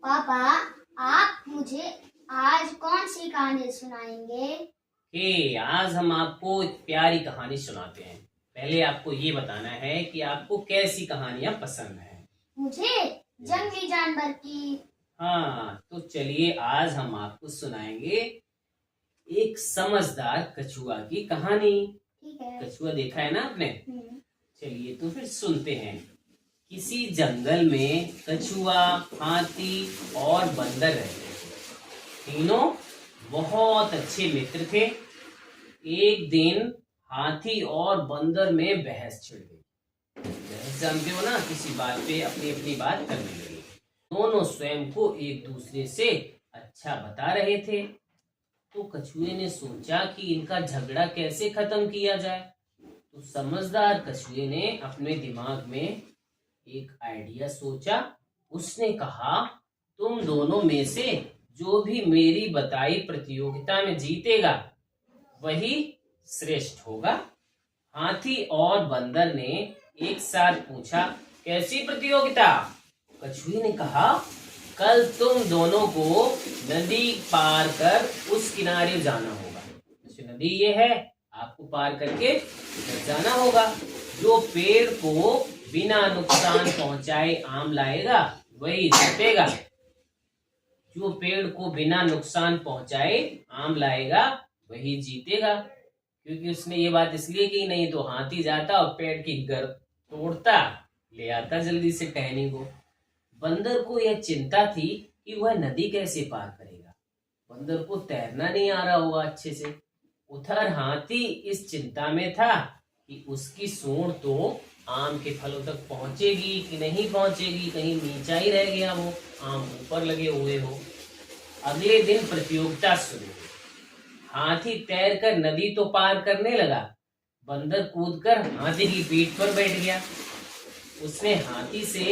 पापा, आप मुझे आज कौन सी कहानी सुनाएंगे? आज हम आपको एक प्यारी कहानी सुनाते हैं। पहले आपको ये बताना है कि आपको कैसी कहानियां पसंद हैं। मुझे जंगली जानवर की। हाँ, तो चलिए आज हम आपको सुनाएंगे एक समझदार कछुआ की कहानी। ठीक है। कछुआ देखा है ना आपने? चलिए तो फिर सुनते हैं। किसी जंगल में कछुआ, हाथी और बंदर रहते थे। तीनों बहुत अच्छे मित्र थे। एक दिन हाथी और बंदर में बहस छिड़ गई। बहस जानते हो ना, किसी बात पे अपनी अपनी बात करने लगे। दोनों स्वयं को एक दूसरे से अच्छा बता रहे थे। तो कछुए ने सोचा कि इनका झगड़ा कैसे खत्म किया जाए। तो समझदार कछुए ने अपने दिमाग में एक आइडिया सोचा। उसने कहा, तुम दोनों में से जो भी मेरी बताई प्रतियोगिता में जीतेगा वही श्रेष्ठ होगा। हाथी और बंदर ने एक साथ पूछा, कैसी प्रतियोगिता? कछुए ने कहा, कल तुम दोनों को नदी पार कर उस किनारे जाना होगा। जैसे नदी ये है, आपको पार करके जाना होगा। जो पेड़ को बिना नुकसान पहुंचाए आम लाएगा वही जीतेगा। जो पेड़ को बिना नुकसान पहुंचाए आम लाएगा वही जीतेगा। क्योंकि उसने ये बात इसलिए की, नहीं तो हाथी जाता और पेड़ की गर तोड़ता, ले आता जल्दी से टहनी को। बंदर को यह चिंता थी कि वह नदी कैसे पार करेगा। बंदर को तैरना नहीं आ रहा होगा अच्छे से। उधर हाथी इस चिंता में था कि उसकी सूंड तो आम के फलों तक पहुंचेगी कि नहीं पहुंचेगी, कहीं नीचा ही रह गया वो, आम ऊपर लगे हुए हो। अगले दिन प्रतियोगिता शुरू हुई। हाथी तैरकर नदी तो पार करने लगा। बंदर कूदकर हाथी की पीठ पर बैठ गया। उसने हाथी से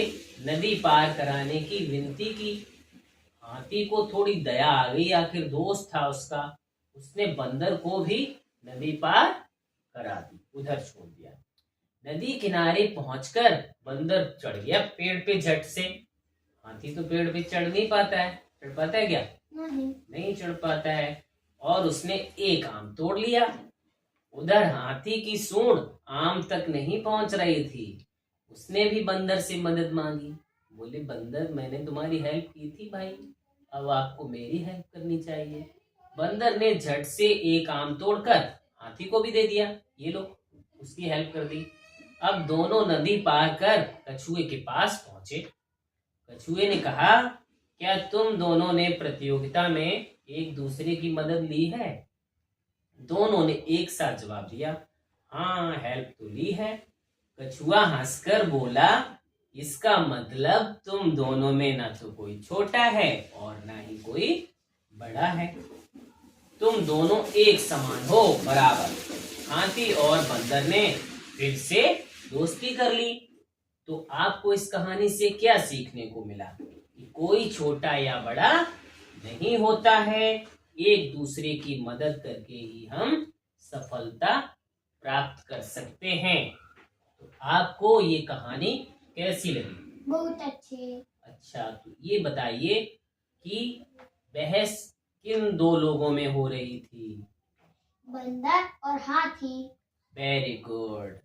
नदी पार कराने की विनती की। हाथी को थोड़ी दया आ गई, आखिर दोस्त था उसका। उसने बंदर को भी नदी पार करा दी, उधर छोड़ दिया। नदी किनारे पहुंचकर बंदर चढ़ गया पेड़ पे झट से। हाथी तो पेड़ पे चढ़ नहीं पाता है। चढ़ पाता है क्या? नहीं चढ़ पाता है। और उसने एक आम तोड़ लिया। उधर हाथी की सूंड आम तक नहीं पहुंच रही थी। उसने भी बंदर से मदद मांगी। बोले, बंदर मैंने तुम्हारी हेल्प की थी भाई, अब आपको मेरी हेल्प करनी चाहिए। बंदर ने झट से एक आम तोड़कर हाथी को भी दे दिया, ये लो, उसकी हेल्प कर दी। अब दोनों नदी पार कर कछुए के पास पहुंचे। कछुए ने कहा, क्या तुम दोनों ने प्रतियोगिता में एक दूसरे की मदद ली है? दोनों ने एक साथ जवाब दिया, हाँ, हेल्प तो ली है। कछुआ हंसकर बोला, इसका मतलब तुम दोनों में ना तो कोई छोटा है और ना ही कोई बड़ा है। तुम दोनों एक समान हो, बराबर। हाथी और बंदर ने फिर से दोस्ती कर ली। तो आपको इस कहानी से क्या सीखने को मिला? कि कोई छोटा या बड़ा नहीं होता है। एक दूसरे की मदद करके ही हम सफलता प्राप्त कर सकते हैं। तो आपको ये कहानी कैसी लगी? बहुत अच्छी। अच्छा, तो ये बताइए कि बहस किन दो लोगों में हो रही थी? बंदर और हाथी। Very good.